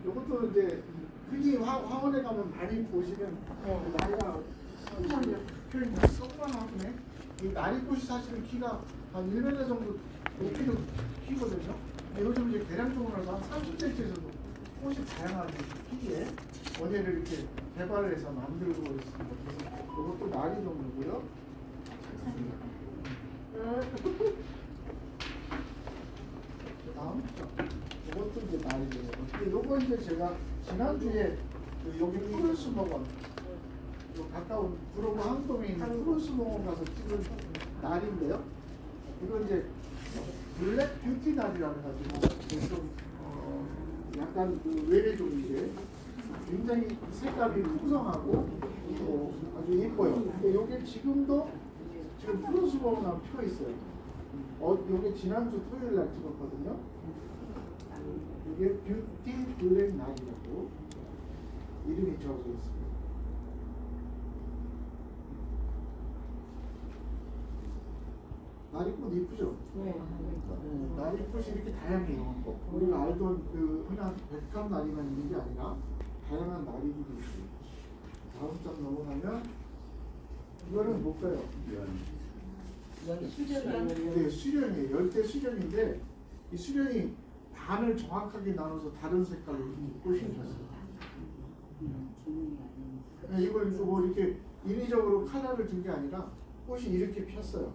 이것도 이제 흔히 화원에 가면 많이 보시면 나이가 이제 표현이 조그만하네. 이 나리꽃이 사실은 키가 한 1m 정도 높이는 키거든요. 요즘 이제 대량적으로 해서 한 30cm에서도 꽃이 다양하게 크기에 원예를 이렇게 개발을 해서 만들고 있습니다. 그래서 이것도 나리 종류고요. 다음 이것도 이제 나리예요. 근데 요거 이제 제가 지난주에 여기 푸른수목원 가까운 구로구 항동에 있는 푸른수목원 가서 찍은 날인데요. 이건 이제 블랙 뷰티 날이라 해가지고 좀 약간 그 외래종인데 굉장히 색깔이 풍성하고 아주 예뻐요. 근데 이게 지금도 지금 푸른수목원 펴 있어요. 이게 지난주 토요일 날 찍었거든요. 이게 뷰티 블랙 날이라고 이름이 적어져 있습니다. 나리꽃 이쁘죠? 네. 나리꽃이 이렇게 다양해요. 우리가 알던 그 흔한 백합 나리만 있는 게 아니라 다양한 나리들이 있어요. 다음 장 넘어가면 이거는 뭘까요? 네, 수련이에요. 열대 수련인데 이 수련이 반을 정확하게 나눠서 다른 색깔로 꽃이 폈어요. 네, 이걸 뭐 이렇게 인위적으로 카라를 준 게 아니라 꽃이 이렇게 폈어요.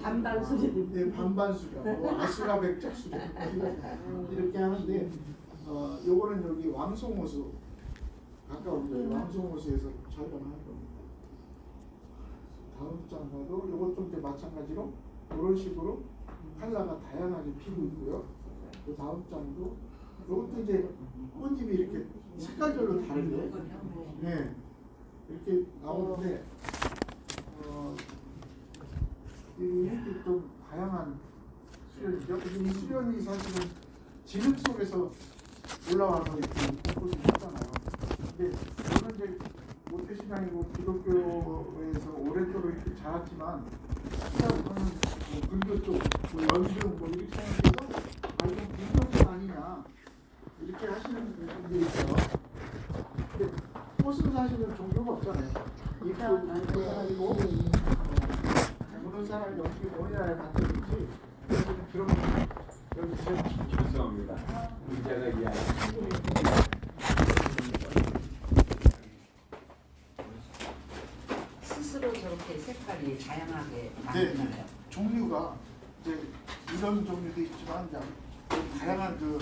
반반 수련. 네, 반반 수련, 뭐 아수라 백작 수련 이렇게 하는데 요거는 여기 왕송호수 가까운 데 왕송호수에서 촬영한 겁니다. 다음 장 봐도 요것도 이제 마찬가지로 이런 식으로 컬러가 다양하게 피고 있고요. 그 다음 장도 요것도 이제 꽃잎이 이렇게 색깔별로 다르게 네, 이렇게 나오는데 이렇게 좀 다양한 수련이죠. 이 수련이 사실은 진흙 속에서 올라와서 이렇게 꽃을 피잖아요. 근데 저는 이제 모태신앙이고 기독교에서 오랫도록 이렇게 자랐지만 시작하는 불교 쪽, 연중 이렇게 생각해서 이건 불교가 아니냐 이렇게 하시는 분들이 있어요. 근데 꽃은 사실은 종교가 없잖아요. 입고 사람이고 보는 사람이 어떻게 뭐냐에 맞춰있지 그런 여기 죄송합니다. 문제가 이해하기 스스로 저렇게 색깔이 다양하게 네, 나타나요. 종류가 이제 이런 종류도 있지만 이제 다양한 그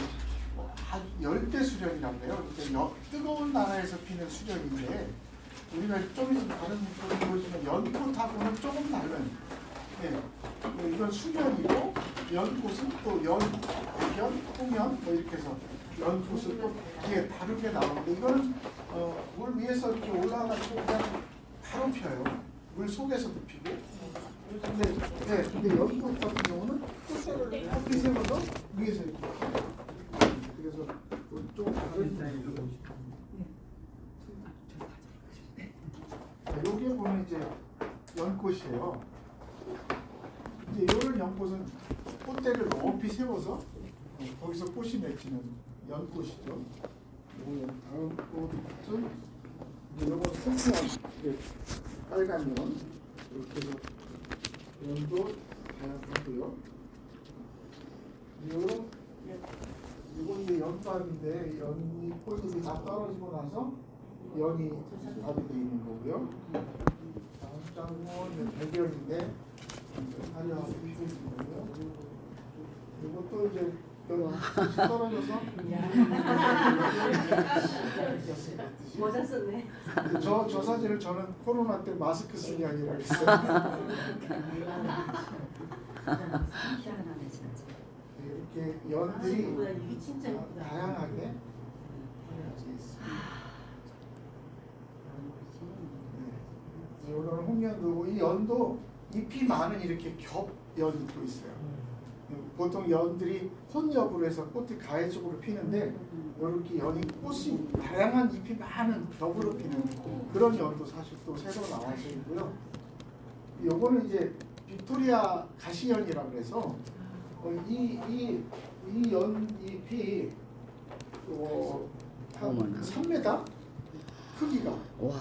열대 수련이라고 해요. 그러니까 뜨거운 나라에서 피는 수련인데 우리가 좀 있으면 다른 분 보시면 연꽃하고는 조금 다른. 네, 이건 수련이고 연꽃은 또 홍연 뭐 이렇게 해서 연꽃은 또 뒤에 다르게 나오는데 이거는 물 위에서 이렇게 올라가지고 그냥 바로 피어요. 물 속에서도 피고. 근데 연꽃 같은 경우는 꽃대를 이렇게 세워서 위에서 이렇게 그래서 좀 다른 타입으로 여기에 보면 이제 연꽃이에요. 이제 이런 연꽃은 꽃대를 높이 세워서 거기서 꽃이 맺히는 연꽃이죠. 다음 꽃은 이거 송편 빨간 연 이렇게 해서 연도 다양하고요. 이건 이제 연밥인데 연이 꽃잎이 다 떨어지고 나서 연이 밥이 되어 있는 거고요. 다음 장은 백연인데 화려하게 피고 있는 거고요. 이것도 이제 떨어져서 모자 썼네. 저 사진을 저는 코로나 때 마스크 쓴 게 아니라 했어요. 희한하네 진짜. 이렇게 연들이 이게 진짜 예쁘다. 다양하게 있습니다. 이거는 홍연두고 이 연도 잎이 많은 이렇게 겹연이 또 있어요. 보통 연들이 혼엽으로 해서 꽃이 가해적으로 피는데 이렇게 연이 꽃이 다양한 잎이 많은 겹으로 피는 그런 연도 사실 또 새로 나와서 있고요. 요거는 이제 빅토리아 가시연이라고 해서 이 연잎이 한 어머나. 3m 크기가. 와.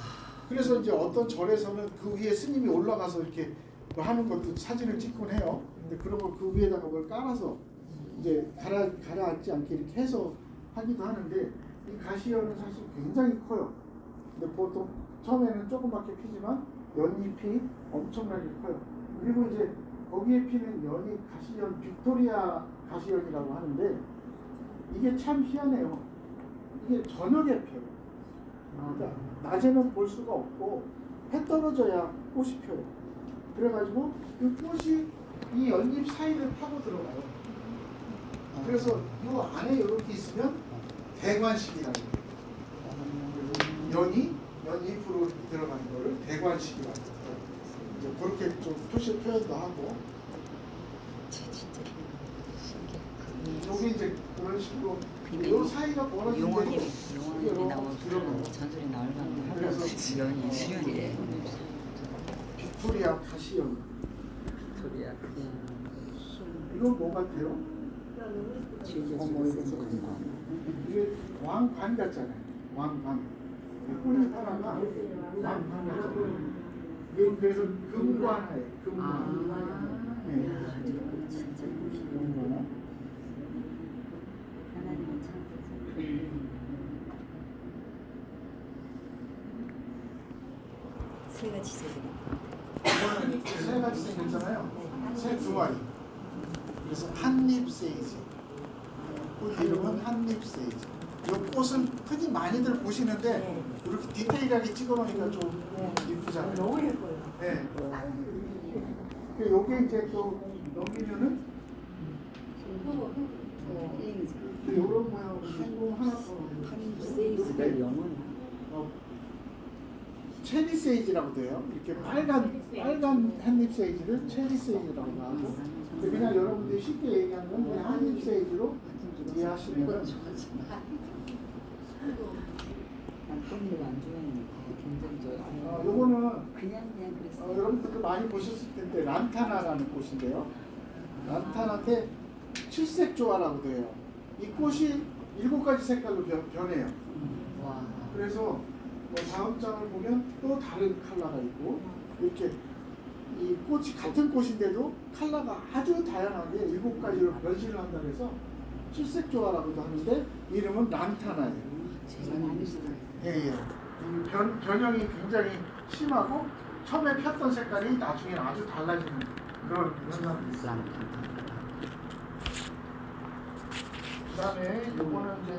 그래서 이제 어떤 절에서는 그 위에 스님이 올라가서 이렇게 뭐 하는 것도 사진을 찍곤 해요. 근데 그런 걸 그 위에다가 뭘 깔아서 이제 가라앉지 않게 이렇게 해서 하기도 하는데, 이 가시연은 사실 굉장히 커요. 근데 보통 처음에는 조그맣게 피지만 연잎이 엄청나게 커요. 그리고 이제 거기에 피는 연이 가시연, 빅토리아 가시연이라고 하는데, 이게 참 희한해요. 이게 저녁에 펴요. 그러니까 낮에는 볼 수가 없고 해 떨어져야 꽃이 펴요. 그래가지고 이 꽃이 이 연잎 사이를 파고 들어가요. 그래서 이 안에 이렇게 있으면 대관식이라고 해요. 연잎으로 이렇게 들어가는 거를 대관식이라고 해요. 이제 그렇게 좀 표현도 하고, 여기 이제 그런 식으로 이 사이가 벌어진 용원이 대로 용원이 나오고 들어가요. 전설이 나올 만큼 그래서 연이 수연이 빅토리아 가시연. 빅토리아 이건 뭐 같아요? 이게 왕관 같잖아요. 왕관. 꿀 하나가 왕관 같잖아요. 이게 그래서 금관이에요. 금관. 네. 금관. 하나님은 참 세 가지 세계다. 이거는 세 가지 생겼잖아요. 새 두 마리. 그래서 한잎 세이지. 꽃 이름은 한잎 세이지. 이 꽃은 흔히 많이들 보시는데 이렇게 디테일하게 찍어놓으니까 좀 이쁘잖아요. 너무 예뻐요. 네. 요게 이제 또 넘기면은 요런 모양 성공 하나 더. 체리 세이지라고 돼요. 이렇게 빨간 한잎 세이지를 체리 세이지라고 하고, 근데 그냥 여러분들이 쉽게 얘기하면 그냥 한잎 세이지로 이해하시면. 난 깻잎 안 좋아하니까 굉장히 좋아요. 요거는 그냥 그랬어요. 여러분들도 많이 보셨을 텐데 란타나라는 꽃인데요. 란타나한테 칠색조화라고 돼요. 이 꽃이 7가지 색깔로 변해요. 와. 그래서 뭐 다음 장을 보면 또 다른 컬러가 있고, 이렇게 이 꽃이 같은 꽃인데도 컬러가 아주 다양하게 7가지로 변신을 한다 해서 칠색조화라고도 하는데, 이름은 란타나예요. 제가 많이 쓰는. 예. 변형이 굉장히 심하고 처음에 폈던 색깔이 나중에 아주 달라지는 그런 현상이 있어요. 그다음에 요거는 이제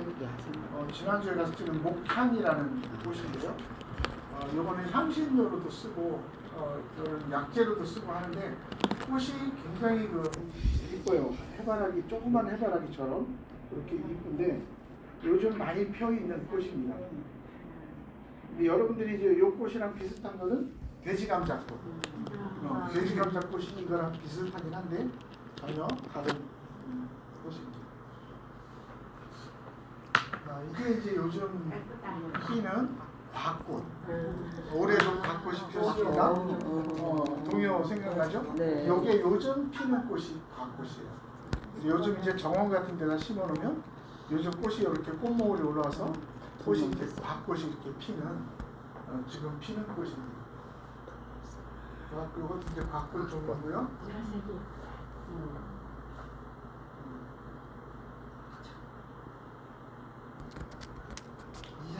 지난주에 가서 찍은 목향이라는 꽃인데요. 요거는 향신료로도 쓰고 그런 약재로도 쓰고 하는데, 꽃이 굉장히 이뻐요. 해바라기, 조그만 해바라기처럼 이렇게 이쁜데 요즘 많이 펴 있는 꽃입니다. 근데 여러분들이 이제 요 꽃이랑 비슷한 거는 돼지감자꽃. 돼지감자꽃이 이거랑 비슷하긴 한데 전혀 다른 꽃입니다. 이게 이제 요즘 피는 곽꽃. 올해도 곽꽃이 피었습니다. 동요 생각나죠? 네. 요게 요즘 피는 꽃이 곽꽃이에요. 요즘 이제 정원 같은 데다 심어놓으면 요즘 꽃이 이렇게 꽃모울이 올라와서 꽃이 이렇게 곽꽃이 이렇게 피는 지금 피는 꽃입니다. 이것도 이제 곽꽃 종류고요.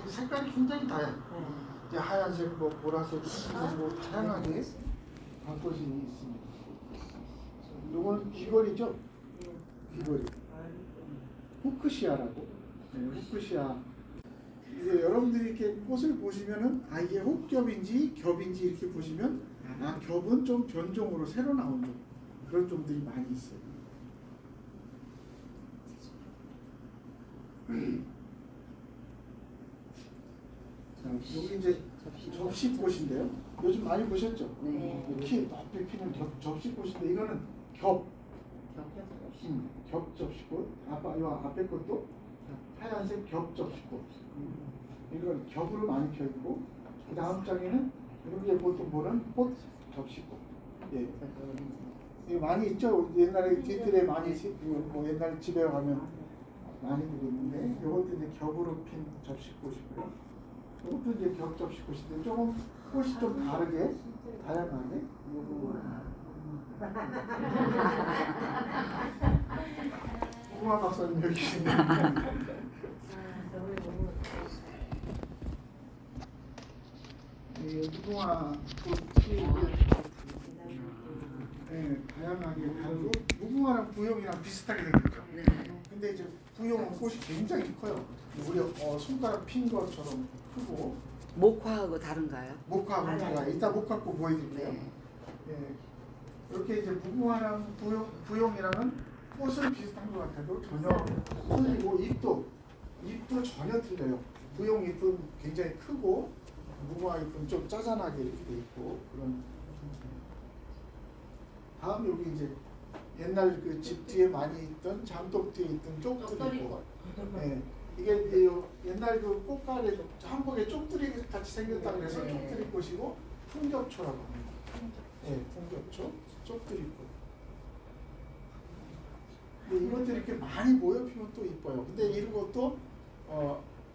이 색깔이 굉장히 다양해요. 이제 하얀색, 뭐 보라색, 흰색, 뭐 다양하게 곽꽃이 있습니다. 이건 귀걸이죠? 귀걸이. 후크시아라고. 후크시아. 이제 여러분들이 이렇게 꽃을 보시면은 이게 혹겹인지 겹인지 이렇게 보시면 겹은 좀 변종으로 새로 나온 종, 그런 종들이 많이 있어요. 자, 여기 이제 접시꽃인데요. 요즘 많이 보셨죠? 네. 키 높이 피는 접시꽃인데, 이거는 겹 접시꽃. 요 앞에 것도 하얀색 겹 접시꽃. 이건 겹으로 많이 펴 있고, 그 다음 장에는 여기 보통 보는 꽃 접시꽃. 예. 이거 많이 있죠. 옛날에 뒤뜰에 많이 뭐 옛날 집에 가면 많이들 있는데 이것도 이제 겹으로 핀 접시꽃이고요. 이것도 이제 겹 접시꽃인데 조금 꽃이 좀 다르게 다양하게. 우마 박사님 여기 계시네. 무궁화 꽃이 다양하게 다르고 무궁화랑 부용이랑 비슷하게 생겼죠. 근데 이제 부용은 꽃이 굉장히 커요. 우리 손가락 핀 것처럼 크고 목화하고 다른가요? 목화하고 달라요. 이따 목화꽃 보여드릴게요. 예, 이렇게 이제 무궁화랑 부용이랑은 꽃은 비슷한 것 같아도 전혀 틀리고 잎도 전혀 틀려요. 부용 잎은 굉장히 크고 무궁화 잎은 좀 짜잔하게 이렇게 돼 있고 그런. 다음 여기 이제 옛날 그 집 뒤에 많이 있던 잠독 뒤에 있던 쪽들이 있고, 예, 이게 옛날 그 꽃가게 한국에 쪽들이 같이 생겼다 그래서 쪽들이 꽃이고 풍겹초라고 합니다. 예, 풍겹초, 쪽들이 꽃. 근데 이것들이 이렇게 많이 모여 피면 또 이뻐요. 근데 이런 것도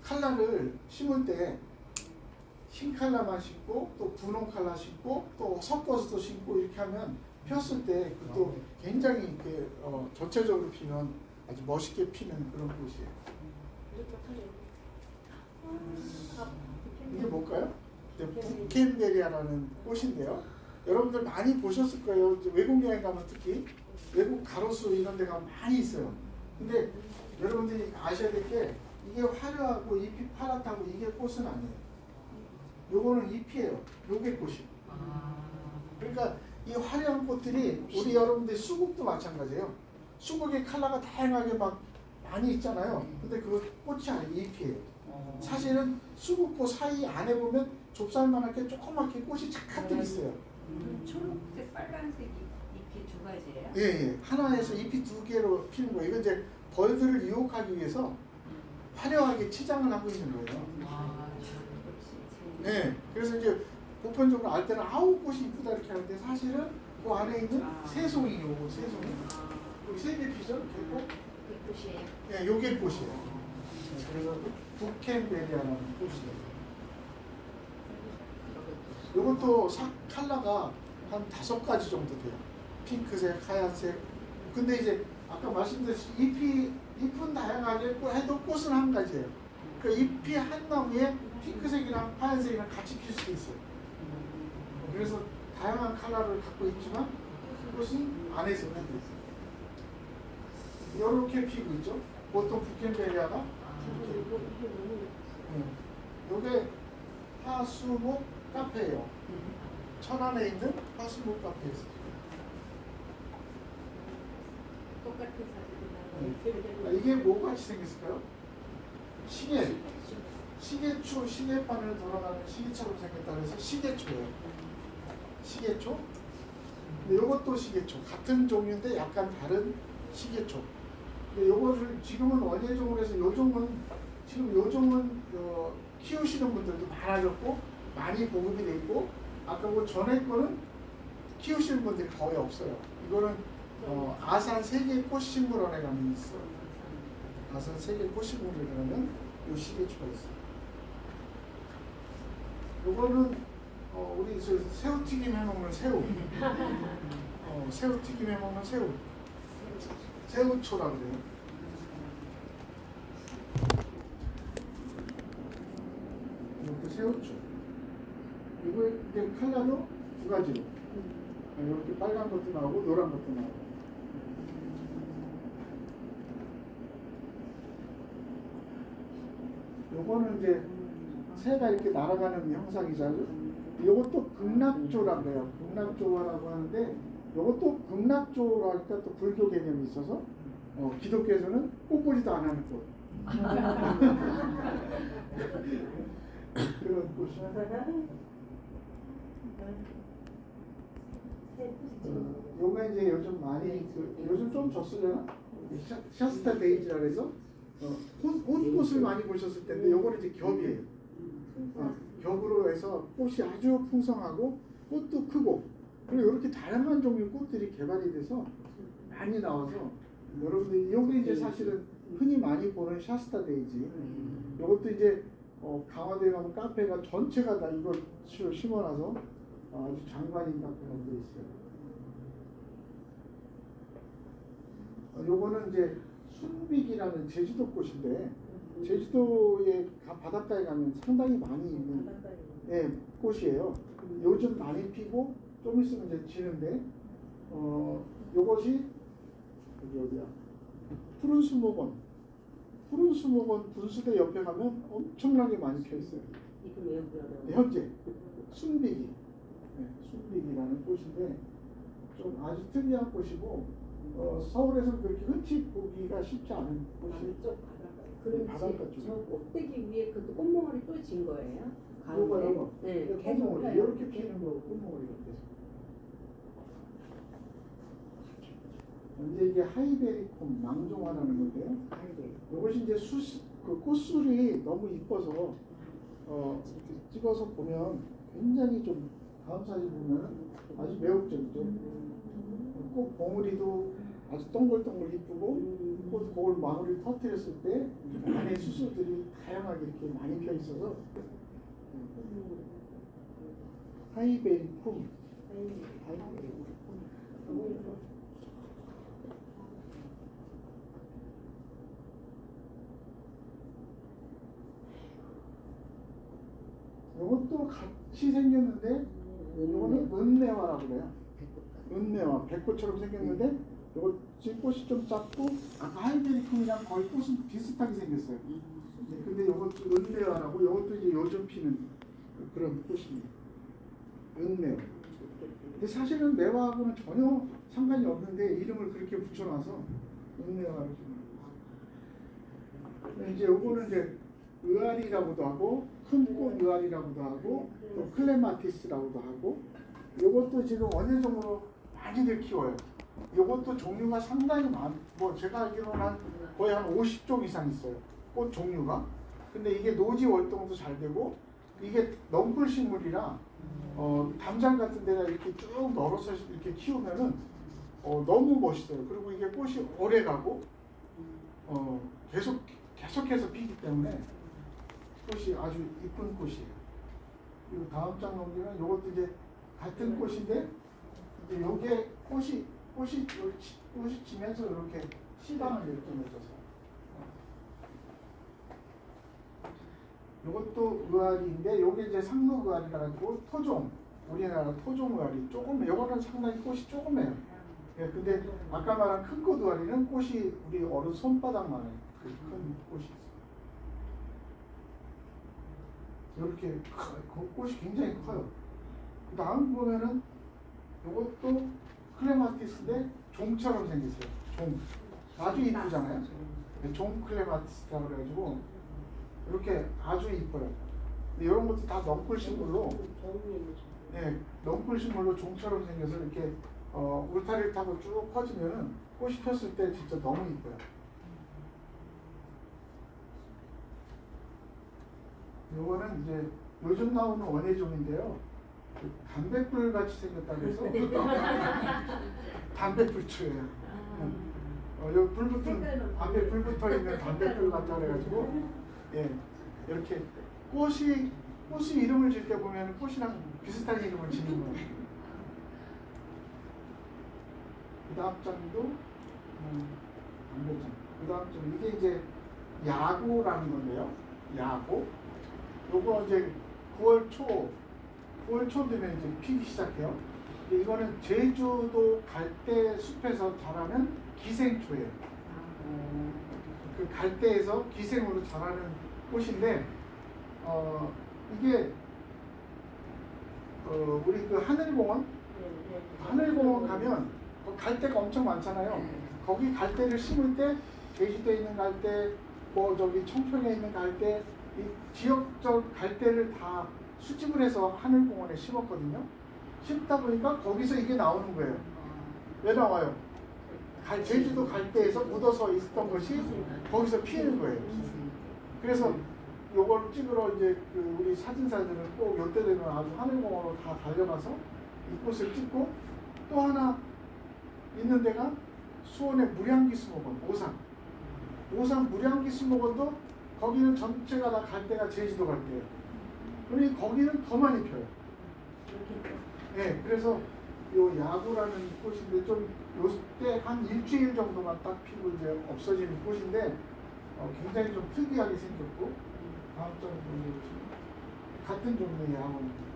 칼라를 심을 때 흰 칼라만 심고 또 분홍 칼라 심고 또 섞어서도 심고 이렇게 하면 폈을 때 그것도 굉장히 이렇게 전체적으로 피면 아주 멋있게 피는 그런 꽃이에요. 이게 뭘까요? 부켄베리아라는 꽃인데요. 여러분들 많이 보셨을 거예요. 이제 외국 여행 가면 특히 외국 가로수 이런 데가 많이 있어요. 근데 여러분들이 아셔야 될 게 이게 화려하고 잎이 파랗다고 이게 꽃은 아니에요. 요거는 잎이에요. 요게 꽃이. 그러니까 이 화려한 꽃들이 우리 여러분들 수국도 마찬가지예요. 수국의 컬러가 다양하게 막 많이 있잖아요. 근데 그거 꽃이 아니고 잎이에요. 사실은 수국꽃 사이 안에 보면 좁쌀만하게 조그맣게 꽃이 착착들 있어요. 초록색, 빨간색 잎이 두 가지예요? 예, 예. 하나에서 잎이 두 개로 피는 거예요. 이건 이제 벌들을 유혹하기 위해서 화려하게 치장을 하고 있는 거예요. 네, 그래서 이제 보편적으로 알 때는 아우 꽃이 이쁘다 이렇게 하는데 사실은 그 안에 있는 새송이 요거 새송이 여기 세개 피죠? 이렇게 꽃. 꽃이에요? 네, 요게 꽃이에요. 네, 그래서 부켄베리아라는 꽃이에요. 요것도 컬러가 한 5가지 정도 돼요. 핑크색, 하얀색. 근데 이제 아까 말씀드렸듯이 잎은 다양하게 해도 꽃은 한 가지예요. 그 잎이 한 나무에 핑크색이랑 하얀색이랑 같이 필 수도 있어요. 그래서 다양한 컬러를 갖고 있지만 꽃은 안에서 피고 있어요. 이렇게 피고 있죠. 보통 부켄베리아가 이게 화수목 카페예요. 천안에 있는 화수목 카페에서. 똑같은 사진이나 이게 뭐가 같이 생겼을까요? 시계초, 시계바늘 돌아가는 시계처럼 생겼다 그래서 시계초예요. 시계초. 근데 이것도 시계초. 같은 종류인데 약간 다른 시계초. 근데 요거를 지금은 원예종으로 해서 요즘은 키우시는 분들도 많아졌고 많이 보급이 돼 있고 아까 그 전에 거는 키우시는 분들이 거의 없어요. 이거는 아산 세계 꽃식물원에 가면 있어요. 아산 세계 꽃식물원에 가면 요 시계초가 있어요. 요거는 우리 새우튀김 해먹는 새우. 새우튀김 해먹는 새우. 새우초라고 그래요. 이렇게 새우초. 이거 이제 컬러도 두 가지로. 이렇게 빨간 것도 나오고 노란 것도 나오고. 요거는 이제 새가 이렇게 날아가는 형상이잖아요. 요것도 극락조라고 해요. 극락조라고 하는데 요것도 극락조라니까 또 불교 개념이 있어서 기독교에서는 꽃보지도 안 하는 꽃. 그런 꽃이요. 요가 이제 요즘 많이 요즘 좀 졌으려나? 샤스타 베이지라 그래서 꽃을 많이 보셨을 텐데 요거는 이제 겹이에요. 겹으로 해서 꽃이 아주 풍성하고 꽃도 크고 그리고 이렇게 다양한 종류의 꽃들이 개발이 돼서 많이 나와서 여러분들이 요게 이제 사실은 흔히 많이 보는 샤스타 데이지. 이것도 이제 강화도에 가면 카페가 전체가 다 이걸 심어놔서 아주 장관인 카페가 돼 있어요. 요거는 이제 순빅이라는 제주도 꽃인데 제주도의 바닷가에 가면 상당히 많이 있는 꽃이에요. 요즘 많이 피고 좀 있으면 이제 지는데 요것이 어디야? 푸른 수목원. 푸른 수목원 분수대 옆에 가면 엄청나게 많이 펴 있어요. 이거 외우기 어려워. 현재 순빅이, 순빅이라는 꽃인데 좀 아주 특이한 꽃이고 서울에서 그렇게 흔치 보기가 쉽지 않은 꽃이. 그럼 바닷가 쪽에. 저 꼭대기 위에 그 꽃몽울이 또 진 거예요? 요거 네, 계속 꽃몽울이 펴요. 이렇게 피는 거 꽃몽울이가 계속. 이제 이게 하이베리콤 망종화라는 건데요. 이것이 이제 그 꽃술이 너무 이뻐서 이렇게 찍어서 보면 굉장히 좀 다음 사진 보면 아주 매혹적이죠. 꽃 봉우리도 아주 동글동글 이쁘고 꽃 그걸 마무리 터뜨렸을 때 안에 수술들이 다양하게 이렇게 많이 펴 있어서 하이베리콤. 이것도 같이 생겼는데 이거는 은매화라고 그래요. 은매화, 백꽃처럼 생겼는데 이것이 꽃이 좀 작고 아까 하이베리콤이랑 거의 꽃은 비슷하게 생겼어요. 근데 이것도 은매화라고 이것도 이제 요즘 피는 그런 꽃입니다. 은매화. 근데 사실은 매화하고는 전혀 상관이 없는데 이름을 그렇게 붙여놔서 은매화라고. 이제 요거는 이제 의아리라고도 하고 큰꽃 의아리라고도 하고 또 클레마티스라고도 하고 요것도 지금 원예종으로 많이들 키워요. 요것도 종류가 상당히 뭐 제가 알기로는 거의 한 50종 이상 있어요. 꽃 종류가. 근데 이게 노지 월동도 잘 되고 이게 넝쿨 식물이라 담장 같은 데다 이렇게 쭉 널어서 이렇게 키우면은 너무 멋있어요. 그리고 이게 꽃이 오래 가고 계속해서 피기 때문에 꽃이 아주 이쁜 꽃이에요. 그리고 다음 장 넘기면 이것도 이제 같은 꽃인데 이제 요게 꽃이 지면서 이렇게 시방을 이렇게 맺어서 이것도 의아리인데 요게 이제 상록 의아리라 가지고 토종, 우리나라 토종 의아리 조금 요거는 상당히 꽃이 조그매요. 예, 근데 아까 말한 큰 꽃 의아리는 꽃이 우리 어른 손바닥만해요. 그 큰 꽃이 있어요. 이렇게 꽃이 굉장히 커요. 그 다음 보면은 이것도 클레마티스인데 종처럼 생겼어요. 종. 아주 이쁘잖아요. 종 클레마티스라고 그래가지고 이렇게 아주 이뻐요. 이런 것도 다 넝쿨 식물로, 넝쿨 식물로 종처럼 생겨서 이렇게 울타리를 타고 쭉 퍼지면은 꽃이 폈을 때 진짜 너무 이뻐요. 요거는 이제 요즘 나오는 원예종인데요. 그 담뱃불 같이 생겼다고 해서 담뱃불초예요. 여기 불 붙은 앞에 불 붙어 있는 담뱃불 같다 그래가지고 이렇게 꽃이 이름을 질 때 보면 꽃이랑 비슷한 이름을 지는 거예요. 그 다음 장도 담뱃장. 그 다음 장 이게 이제 야고라는 건데요. 야고. 요거 이제 9월 초 되면 이제 피기 시작해요. 근데 이거는 제주도 갈대 숲에서 자라는 기생초예요. 그 갈대에서 기생으로 자라는 꽃인데, 이게 우리 그 하늘공원 가면 갈대가 엄청 많잖아요. 거기 갈대를 심을 때 제주도에 있는 갈대, 뭐 저기 청평에 있는 갈대, 이 지역적 갈대를 다 수집을 해서 하늘공원에 심었거든요. 심다 보니까 거기서 이게 나오는 거예요. 왜 나와요? 제주도 갈대에서 묻어서 있었던 것이 거기서 피는 거예요. 그래서 요걸 찍으러 이제 그 우리 사진사들은 꼭 요때 되면 아주 하늘공원으로 다 달려가서 이 꽃을 찍고, 또 하나 있는 데가 수원의 무량기 수목원, 오산. 오산 무량기수목원도 거기는 전체가 다 갈대가 제주도 갈대예요. 그러니 거기는 더 많이 펴요. 네, 그래서 요 야구라는 꽃인데 좀 요때 한 일주일 정도만 딱 피고 이제 없어지는 꽃인데 굉장히 좀 특이하게 생겼고 다음 장 보여주시면 같은 종류의 야구입니다.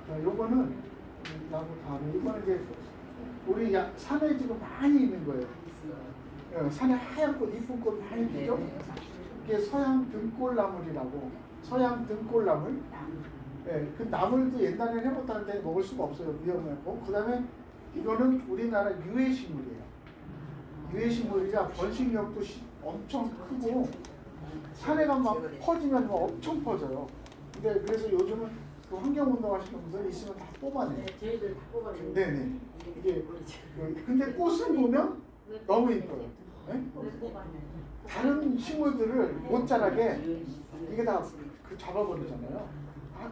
자, 요거는 야구 다음에 이거는 이제 우리 산에 지금 많이 있는 거예요. 산에 하얀 꽃, 이쁜 꽃 많이 피죠? 이게 서양 등골나물이라고. 서양 등골나물. 예, 그 나물도 옛날에 해먹다는데 먹을 수가 없어요. 위험하고. 그 다음에 이거는 우리나라 유해식물이에요. 유해식물이라 번식력도 엄청 크고 산에 가면 막 퍼지면 막 엄청 퍼져요. 근데 그래서 요즘은 그 환경운동 하시는 분들 있으면 다 뽑아내요. 저희들 다 뽑아내요. 네네. 이게 근데 꽃을 보면 너무 이뻐요. 네? 다른 식물들을 못 자라게 이게 다 그 잡아버리잖아요.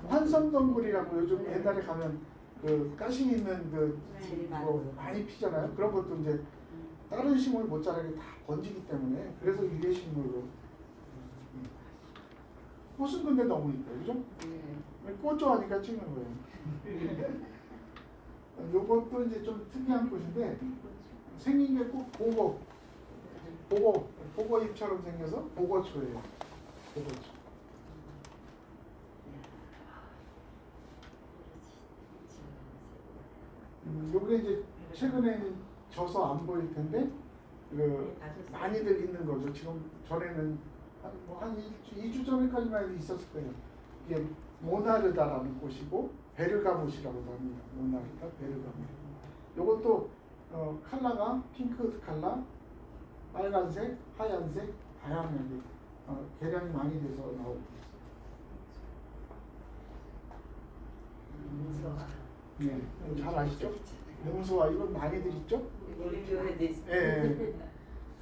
환성동굴이라고 요즘 옛날에 가면 그 가시 있는 뭐 많이 피잖아요. 그런 것도 이제 다른 식물 못 자라게 다 번지기 때문에 그래서 유해식물로. 꽃은 근데 너무 이뻐요, 그죠? 꽃 좋아하니까 찍는 거예요. 요것도 이제 좀 특이한 꽃인데 생긴 게 꼭 보고잎처럼 생겨서 보고초예요. 보고초. 요게 이제 최근에 져서 안 보일 텐데 많이들 있는 거죠. 지금 전에는 한 2주 전에까지만 해도 있었을 거예요. 이게 모나르다라는 꽃이고 베르가못이라고도 합니다. 모나르다, 베르가못. 요것도 컬러가 핑크 컬러, 빨간색, 하얀색, 다양하게 개량이 많이 돼서 나오고 있어요. 네, 잘 아시죠? 능소화 이건 많이들 있죠? 우리 교회도 있어요. 예.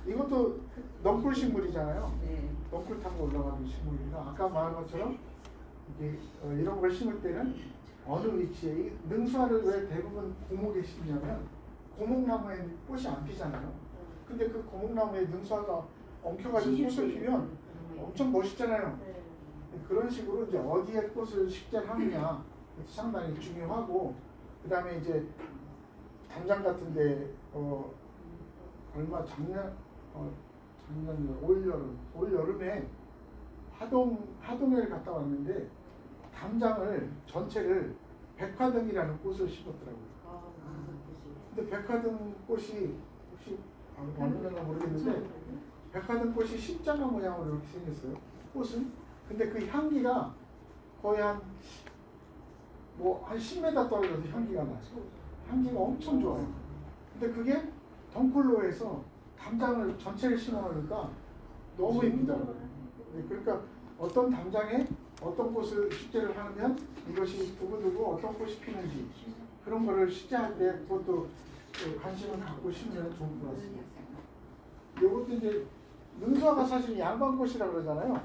이것도 넝쿨 식물이잖아요. 네. 넝쿨 타고 올라가는 식물이라 아까 말한 것처럼 이게 이런 걸 심을 때는 어느 위치에 이 능수화를 왜 대부분 고목에 심냐면 고목나무에 꽃이 안 피잖아요. 근데 그 고목나무에 능수화가 엉켜가지고 꽃을 피면 엄청 멋있잖아요. 그런 식으로 이제 어디에 꽃을 식재하느냐 상당히 중요하고 그 다음에 이제 담장 같은데 얼마 작년 올 여름에 하동에를 갔다 왔는데 담장을 전체를 백화등이라는 꽃을 심었더라고요. 근데 백화등 꽃이 혹시 어느 데가 모르겠는데 백화등 꽃이 십자가 모양으로 이렇게 생겼어요. 꽃은. 근데 그 향기가 거의 한 10m 떨어져서 향기가 나요. 향기가 엄청 좋아요. 근데 그게 덩쿨로에서 담장을 전체를 심어놓으니까 너무 이쁘더라고요. 그러니까 어떤 담장에 어떤 꽃을 식재를 하면 이것이 두고두고 어떤 꽃이 피는지 그런 거를 식재할 때 그것도 관심을 갖고 심으면 좋을 것 같습니다. 이것도 이제 능수화가 사실 양반꽃이라고 그러잖아요.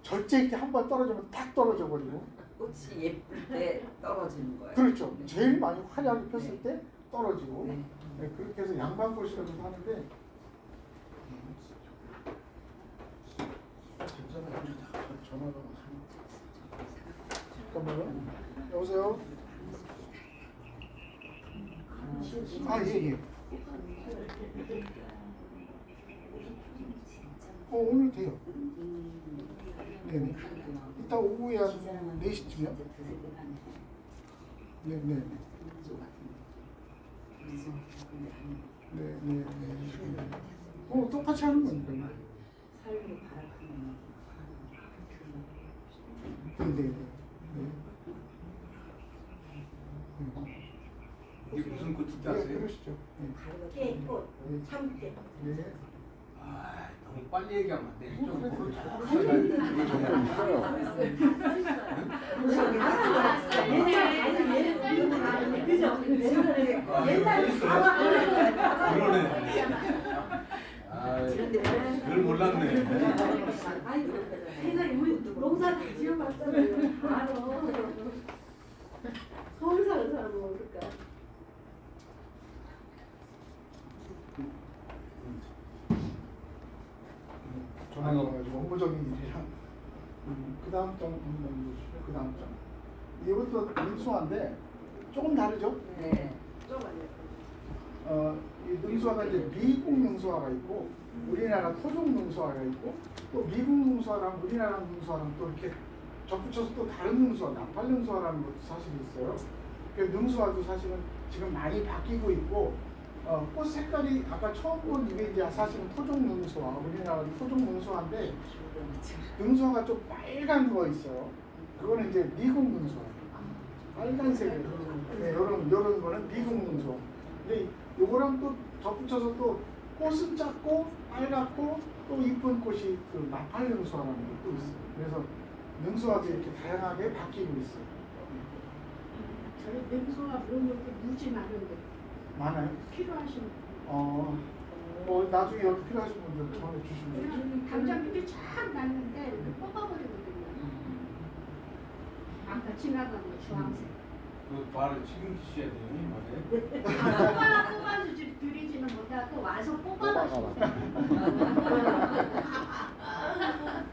절제 있게 한 번 떨어지면 탁 떨어져 버리고. 꽃이 예쁠 때 떨어지는 거예요. 그렇죠. 제일 많이 화려하게 폈을 때 떨어지고. 네. 네, 그렇게 해서 양반꽃이라고 하는데 전화가 잠깐만요. 여보세요? 예. 오늘 돼요. 네네. 이따 오후에 한 4시쯤이요? 네네. 네. 똑같이 하는 거니까요. 삶을 바라보는 네. 이게 무슨 꽃인지 네, 아세요? 그러시죠. 깨꽃, 참깨. 네. 아, 너무 빨리 얘기하면 안 돼. 좀 모르는 그걸 몰랐네. 세상에 우리 농사 다 지어봤잖아요. 알아. 서울 사는 사람은 모를까. 그 다음 장 넘겨주시죠. 그 다음 장. 이것도 능수화인데 조금 다르죠? 네. 이 능수화가 이제 미국 능수화가 있고 우리나라 토종 능수화가 있고 또 미국 능수화랑 우리나라 능수화랑 또 이렇게 접붙여서 또 다른 능수화, 나팔 능수화라는 것도 사실 있어요. 그 능수화도 사실은 지금 많이 바뀌고 있고 꽃 색깔이 아까 처음 본 이게 이제 사실은 토종 능수화, 우리나라 토종 능수화인데 능수화가 좀 빨간 거 있어요. 그거는 이제 미국 능수화. 빨간색이에요. 네, 요런 거는 미국 능수화. 근데 요거랑 또 덧붙여서 또 꽃은 작고 빨갛고 또 이쁜 꽃이 그 나팔 능수화라는 게 또 있어요. 그래서 능수화도 이렇게 다양하게 바뀌고 있어요. 저희 냉소가 그런 것도 무지 많은데 많아요. 필요하신 뭐 나중에 여기 필요하신 분들 전해 주시면 되죠. 그냥 당장 이렇게 쫙 났는데 이렇게 뽑아버리거든요. 아까 지나가는 주황색. 그 말을 지금 주셔야 돼요, 이 말에. 뽑아서 드리지는 못하고 와서 뽑아가시고.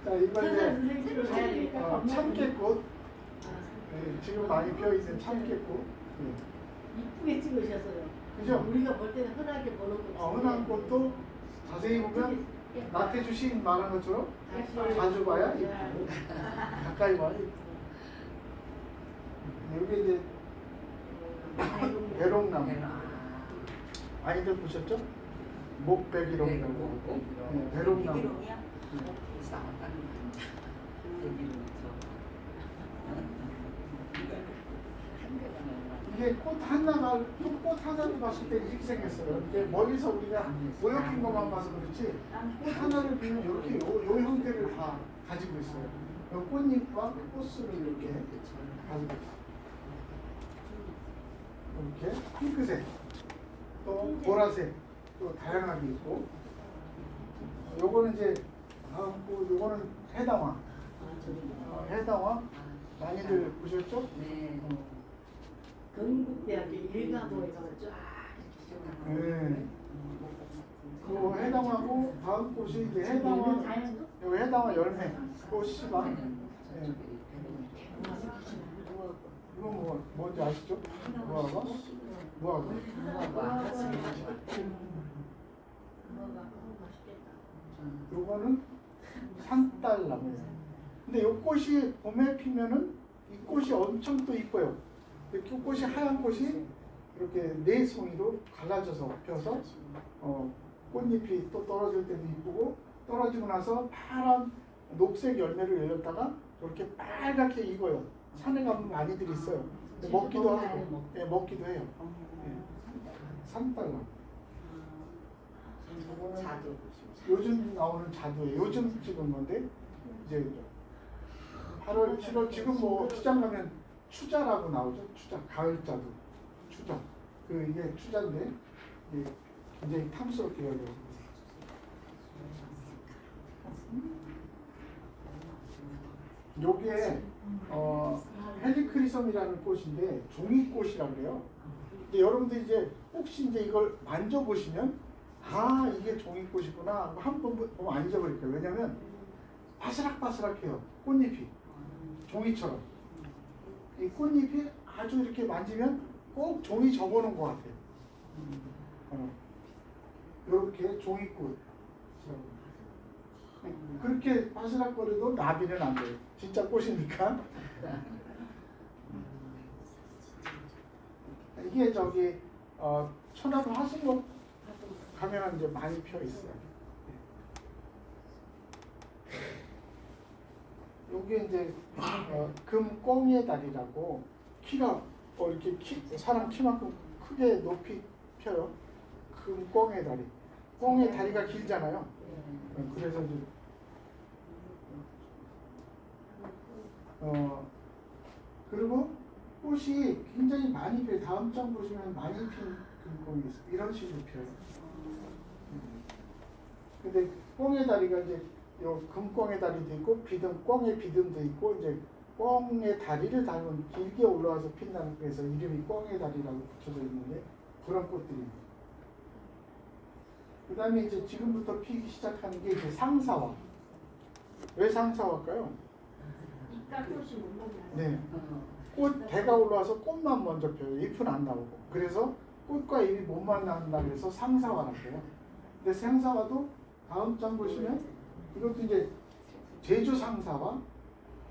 자, 이거 이제 참깨꽃. 네, 지금 많이 피어 있는 참깨꽃. 네. 이쁘게 찍으셨어요. 그죠? 우리가 볼 때는 흔하게 보는 거. 흔한 꽃도 자세히 보면 나태주 시인 말한 것처럼 자주 봐야 이쁘고 가까이 봐야 이쁘고. 여기 이제 대롱나무. 많이들 보셨죠? 목백이롱나무. 네, 대롱나무. 이게 꽃 하나를 봤을 때 이렇게 생겼어요. 이게 멀리서 우리가 모여핀 것만 봐서 그렇지 꽃 하나를 보면 이렇게 요 형태를 다 가지고 있어요. 요 꽃잎과 꽃술을 이렇게 가지고 있어요. 이렇게 핑크색, 또 보라색, 또 다양하게 있고. 요거는 이제 요거는 해당화. 해당화 많이들 보셨죠? 네. 건국대학교 일가보에 가서 쫙 네. 그 해당하고 다음 꽃이 이제 해당화. 요 해당화 열매 꽃씨가. 네. 이거 뭔지 아시죠? 무화과? 무화과. 요거는 산딸나무. 근데 요 꽃이 봄에 피면은 이 꽃이 엄청 또 이뻐요. 이 꽃이 하얀 꽃이 이렇게 네 송이로 갈라져서 펴서 꽃잎이 또 떨어질 때도 이쁘고 떨어지고 나서 파란 녹색 열매를 열렸다가 이렇게 빨갛게 익어요. 산에 가면 많이들 있어요. 근데 먹기도 하고, 네, 먹기도 해요. 네. 산딸나무. 자두. 요즘 나오는 자두예요. 요즘 찍은 건데 이제 8월, 7월 지금 뭐 시장 가면 추자라고 나오죠. 추자, 가을 자두, 추자. 이게 추자인데 이게 굉장히 탐스럽게 열려요. 요게 헬리크리섬이라는 꽃인데 종이꽃이라고 그래요. 근데 여러분들 이제 혹시 이제 이걸 만져보시면 이게 종이꽃이구나 한번 보면 만져버릴 거예요. 왜냐면 바스락바스락해요. 꽃잎이 종이처럼. 이 꽃잎이 아주 이렇게 만지면 꼭 종이 접어놓은 것 같아요. 이렇게 종이꽃. 그렇게 바스락거려도 나비는 안 돼요. 진짜 꽃이니까. 이게 저기 천안 화승록 가면 이제 많이 펴 있어요. 요게 이제 금꽁의 다리라고 키가 이렇게 사람 키만큼 크게 높이 펴요. 금꽁의 다리. 꽁의 다리가 길잖아요. 그래서 이제 그리고 꽃이 굉장히 많이 펴요. 다음 장 보시면 많이 핀 금꽁이 있어요. 이런 식으로 펴요. 근데 꽁의 다리가 이제 요 금꽁의 다리도 있고 꽁의 비듬도 있고 이제 꽁의 다리를 닮은 길게 올라와서 핀다는 그래서 이름이 꽁의 다리라고 붙여져 있는데 그런 꽃들입니다. 그 다음에 이제 지금부터 피기 시작하는 게 이제 상사화. 왜 상사화일까요? 딱 꽃이 못 만나요. 네. 꽃 대가 올라와서 꽃만 먼저 펴요. 잎은 안 나오고. 그래서 꽃과 잎이 못 만난다 그래서 상사화라고 해요. 근데 상사화도 다음 장 보시면 이것도 이제 제주 상사화,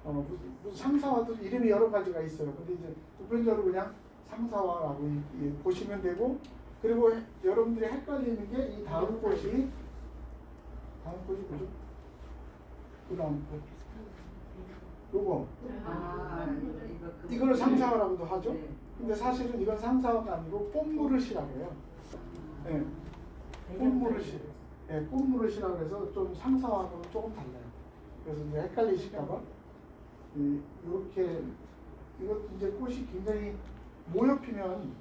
무슨 상사화도 이름이 여러 가지가 있어요. 근데 이제 보편적으로 그냥 상사화라고 보시면 되고, 그리고 여러분들이 헷갈리는 게 이 다음 꽃이 뭐죠? 그 다음 꽃. 요거. 이거를 상사화라고도 하죠. 근데 사실은 이건 상사화가 아니고 꽃무릇이라고 해요. 네. 꽃무릇이. 네, 꽃무릇이라고 해서 좀 상사화하고는 조금 달라요. 그래서 이제 헷갈리실까봐 이렇게 이것도 이제 꽃이 굉장히 모여 피면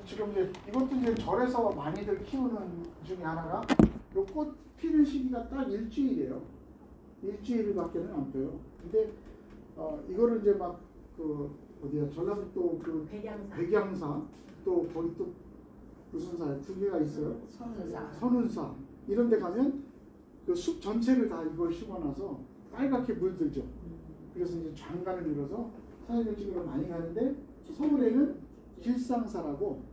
지금 이제 이것도 이제 절에서 많이들 키우는 중에 하나가 요 꽃 피는 시기가 딱 일주일이에요. 일주일밖에는 안 펴요. 근데 이거를 이제 막 어디야 전라북도 백양사 또 거기 또 무슨 사 두 개가 있어요. 선운사 이런 데 가면 그 숲 전체를 다 이걸 심어놔서 빨갛게 물들죠. 그래서 이제 장관을 이뤄서 사진을 찍으러 많이 가는데 서울에는 길상사라고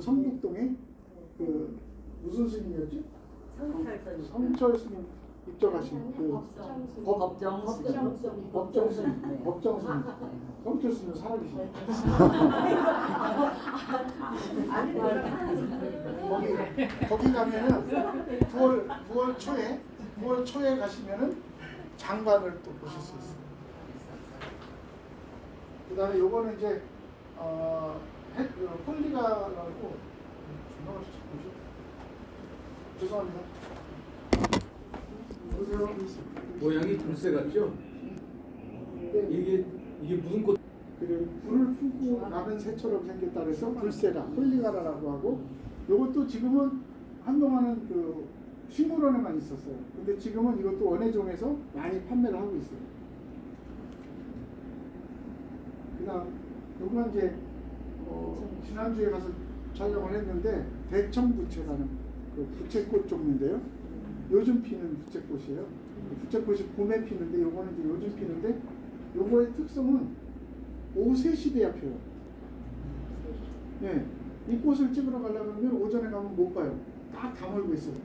성북동에 그 무슨 스님이었지? 성철 스님 입적하신 그 법정 스님 성철 스님 살아계시네. 거기 가면은 9월 초에 가시면은 장관을 또 보실 수 있어요. 그다음에 요거는 이제 홀리가라고 죄송합니다. 보세요. 모양이 불새 같죠? 이게 무슨 꽃? 그리고 불을 푸고 나는 새처럼 생겼다 그래서 불새라 홀리가라라고 하고, 요것도 지금은 한동안은 그 식물원에만 있었어요. 근데 지금은 이것도 원예종에서 많이 판매를 하고 있어요. 그다음 요건 이제 지난주에 가서 촬영을 했는데 대청부채라는 그 부채꽃 종류인데요. 요즘 피는 부채꽃이에요. 부채꽃이 봄에 피는데 요거는 이제 요즘 피는데 요거의 특성은 오후 3시 돼야 펴요. 네, 이 꽃을 찍으러 가려고 하면 오전에 가면 못 봐요. 딱 다물고 있어요.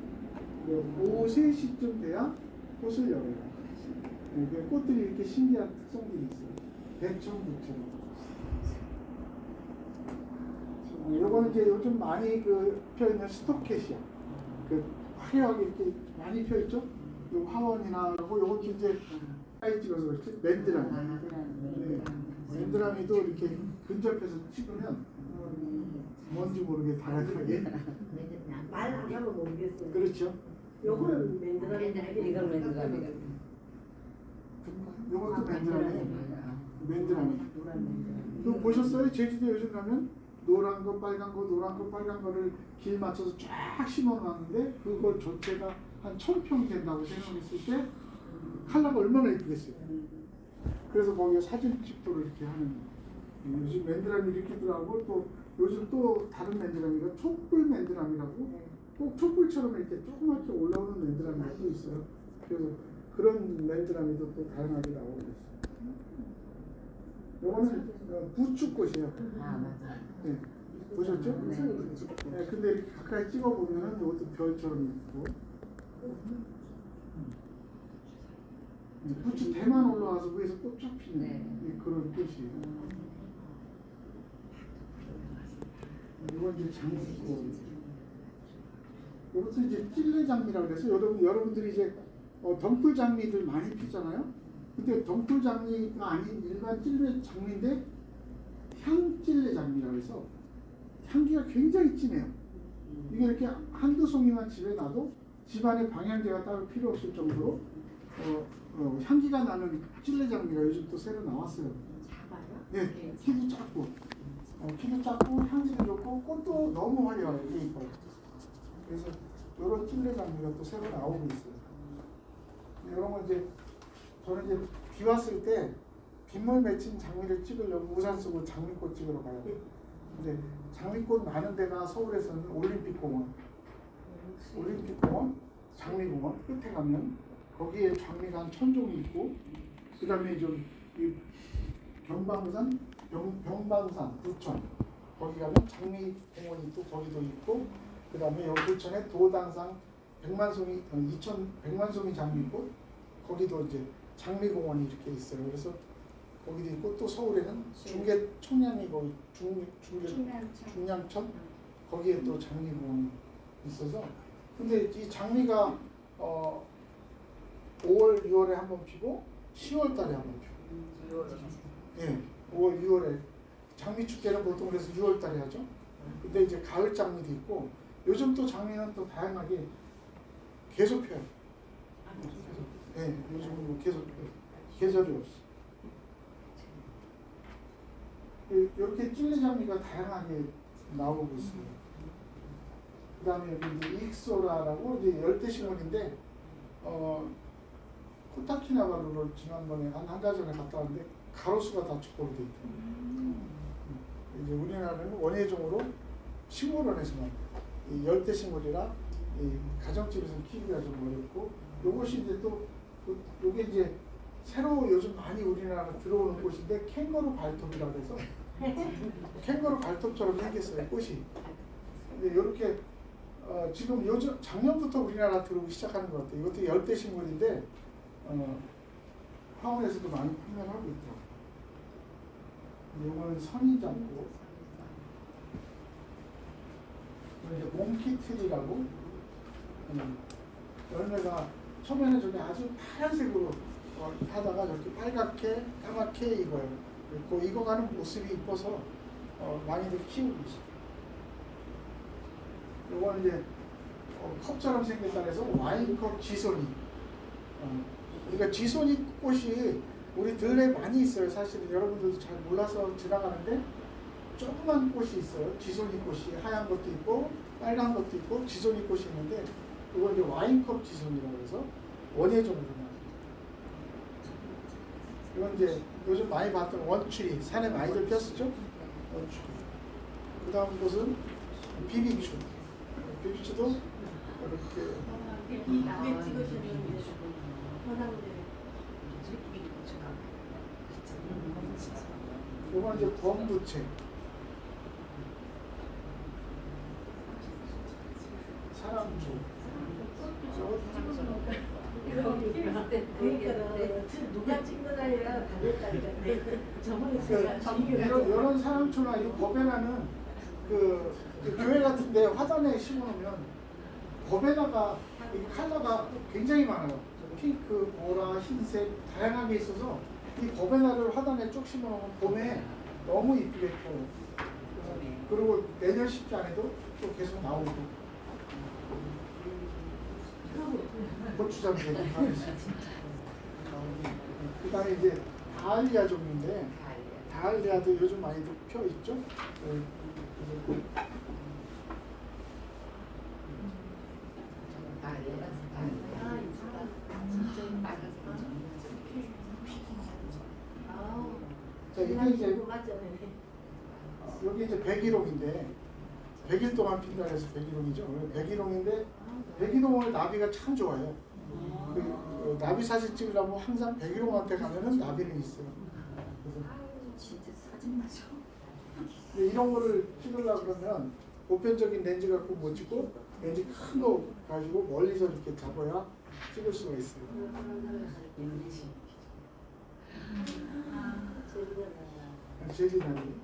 오후 3시쯤 돼야 꽃을 열어요. 네, 꽃들이 이렇게 신기한 특성들이 있어요. 대청부채로. 요거는 이제 요즘 많이 펴 있는 스토켓이야. 화려하게 이렇게 많이 펴 있죠. 요 화원이나 하고 요것도 이제 사진 찍어서 그렇지. 맨드라미. 네. 맨드라미도 이렇게 근접해서 찍으면 뭔지 모르게 다양하게. 말 안 하면 모르겠어요. 그렇죠. 요거는 맨드라미. 이건 맨드라미가. 요것도 맨드라미. 그거 보셨어요? 제주도 요즘 가면 노란 거, 빨간 거, 노란 거, 빨간 거를 길 맞춰서 쫙 심어놨는데 그걸 전체가 한 1000평 된다고 생각했을 때 컬러가 얼마나 예쁘겠어요. 그래서 거기에 사진 찍도록 이렇게 하는, 요즘 맨드라미 이렇게더라고. 또 요즘 또 다른 맨드라미가 촛불 맨드라미라고 꼭 촛불처럼 이렇게 조그맣게 올라오는 맨드라미가 또 있어요. 그래서 그런 맨드라미도 또 다양하게 나오고 있어요. 요거는 부추꽃이에요. 맞아. 네. 보셨죠? 네. 근데 이렇게 가까이 찍어보면은 이것도 별처럼 있고. 부추 대만 올라와서 위에서 꽃쫙 피는 그런 꽃이에요. 이건 이제 장미꽃. 이것도 이제 찔레장미라고 그래서 여러분들이 이제 덩굴 장미들 많이 피잖아요. 근데 덩굴 장미가 아닌 일반 찔레 장미인데 향찔레 장미라고 해서 향기가 굉장히 진해요. 이게 이렇게 한두 송이만 집에 놔도 집안에 방향제가 따로 필요 없을 정도로 향기가 나는 찔레 장미가 요즘 또 새로 나왔어요. 네, 키도 작고, 향기도 좋고, 꽃도 너무 화려해요. 이뻐요. 그래서 이런 찔레 장미가 또 새로 나오고 있어요. 이런 건 이제 저는 이제 비 왔을 때 빗물 맺힌 장미를 찍으려고 우산 쓰고 장미꽃 찍으러 가요. 근데 장미꽃 많은 데가 서울에서는 올림픽공원, 장미공원 끝에 가면 거기에 장미가 한 1000종이 있고, 그 다음에 좀 이 병방산 부천 거기 가면 장미 공원이 또 거기도 있고, 그 다음에 여기 부천에 도당산 백만송이 장미꽃 거기도 이제 장미공원이 이렇게 있어요. 그래서 거기도 있고, 또 서울에는 중계 청량이고 중량천 거기에 또 장미공원이 있어서, 근데 이 장미가 5월, 6월에 한번 피고 10월 달에 한번 피고. 예, 5월, 6월에 장미 축제는 보통 그래서 6월 달에 하죠. 근데 이제 가을 장미도 있고, 요즘 또 장미는 또 다양하게 계속 펴요. 예, 요즘은 뭐 계속 펴요. 계절이 없어. 이렇게 찔레장미가 다양하게 나오고 있어요. 그 다음에 이제 익소라라고 이제 열대식물인데, 코타키나바루를 지난번에 한 달 전에 갔다 왔는데 가로수가 다 축복이 돼 있더라고요. 이제 우리나라는 원예종으로 식물원에서만, 이 열대식물이라 이 가정집에서 키우기가 좀 어렵고, 요것이 이제 또 요게 이제 새로 요즘 많이 우리나라 들어오는 꽃인데 캥거루 발톱이라고 해서 캥거루 발톱처럼 생겼어요, 꽃이. 근데 이렇게 지금 요즘 작년부터 우리나라 들어오기 시작하는 것 같아요. 이것도 열대식물인데 화원에서도 많이 판매를 하고 있더라고요. 이거는 선인장꽃, 이제 몽키트리라고, 열매가 처음에는 저기 아주 파란색으로 하다가 저렇게 빨갛게 까맣게 익어요. 그리고 익어가는 모습이 이뻐서 많이들 키우고 있어요. 이건 이제 컵처럼 생겼다 해서 와인컵 지소니. 그러니까 지소니 꽃이 우리 들에 많이 있어요. 사실은 여러분들도 잘 몰라서 지나가는데 조그만 꽃이 있어요. 지소니 꽃이 하얀 것도 있고 빨간 것도 있고 지소니 꽃이 있는데, 이건 이제 와인컵 지소니라고 해서 원예종으로 나와요. 이건 이제 요즘 많이 봤던 원추리, 산에 많이들 폈었죠? 원추리. 그 다음 곳은 비비추. 비비추도 이렇게. 이건 이제 범부채. 사람주. 누가 찍는 아니라 다녔다니까. 저번에 이런 사람초나 이 버베나는 그 교회 같은데 화단에 심어놓으면 버베나가 이 컬러가 굉장히 많아요. 핑크, 보라, 흰색 다양하게 있어서 이 버베나를 화단에 쭉 심어놓으면 봄에 너무 이쁘게 펴요. 그리고 내년 십지 안에도 또 계속 나오고. 고추장 그 다음에 이제 다알리아 종류인데, 다알리아도 요즘 많이 펴 있죠. 자, 이게 이제 여기 이제 백일홍인데, 100일 동안 핀다 해서 백일홍이죠. 백일홍인데 백일홍을 나비가 참 좋아해요. 그 나비 사진 찍으려면 항상 백일홍한테 가면은 나비는 있어요. 진짜 사진 마셔. 근데 이런 거를 찍으려고 그러면 보편적인 렌즈 갖고 못 찍고 렌즈 큰 거 가지고 멀리서 이렇게 잡아야 찍을 수가 있어요. 제리나비.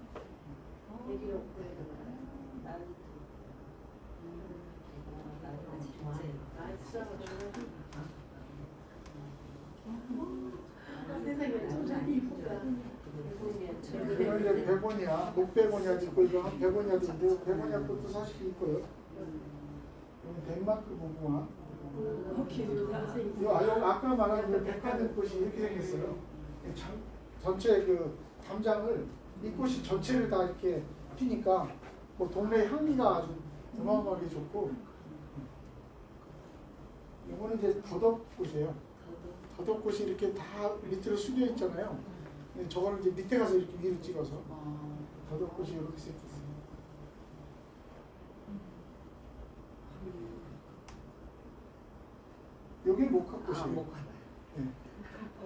이건 이제 베고니아, 목베고니아 짓고 이거 한 베고니아도 있는데 베고니아 꽃도 사실 있고요. 여기 덴마크 무궁화. 아까 말한 그 백화점 꽃이 이렇게 생겼어요. 전체 그 담장을 이 꽃이 전체를 다 이렇게 피니까 뭐 동네 향기가 아주 어마어마하게 좋고. 이거는 이제 더덕꽃이에요. 더덕꽃이 이렇게 다 밑으로 숙여 있잖아요. 근데 저거를 이제 밑에 가서 이렇게 위로 찍어서 더덕꽃이 이렇게 생겼어요. 여기 목화꽃이에요. 목화. 네.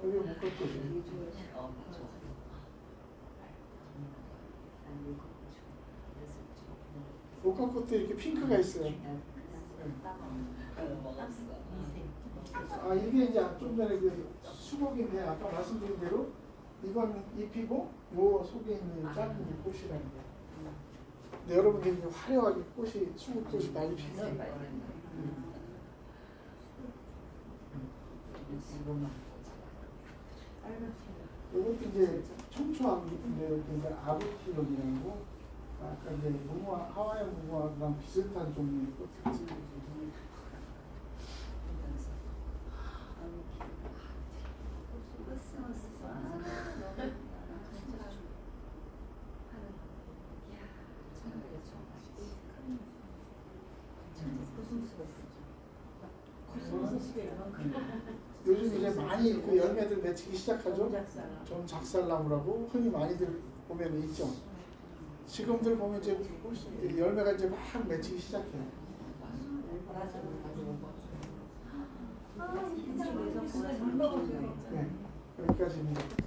여기 목화꽃이에요. 목화꽃도 이렇게 핑크가 있어요. 아 이게 이제 좀 전에 그 수국인데 아까 말씀드린 대로 이건 잎이고 요 속에 있는 작은 게 꽃이라는 거예요. 근데 여러분들이 이제 화려하게 꽃이 수국꽃이 많이 피면 이것도 이제 청초암인데 이렇게 이제 아부티론이라는 거 아까 이제 무궁화 하와이안 무궁화랑 비슷한 종류의 꽃들. 요즘 이제 많이 그 열매들 맺히기 시작하죠. 좀 작살나무라고 흔히 많이들 보면 있죠. 지금들 보면 이제 열매가 이제 막 맺히기 시작해요. 네, 여기까지입니다.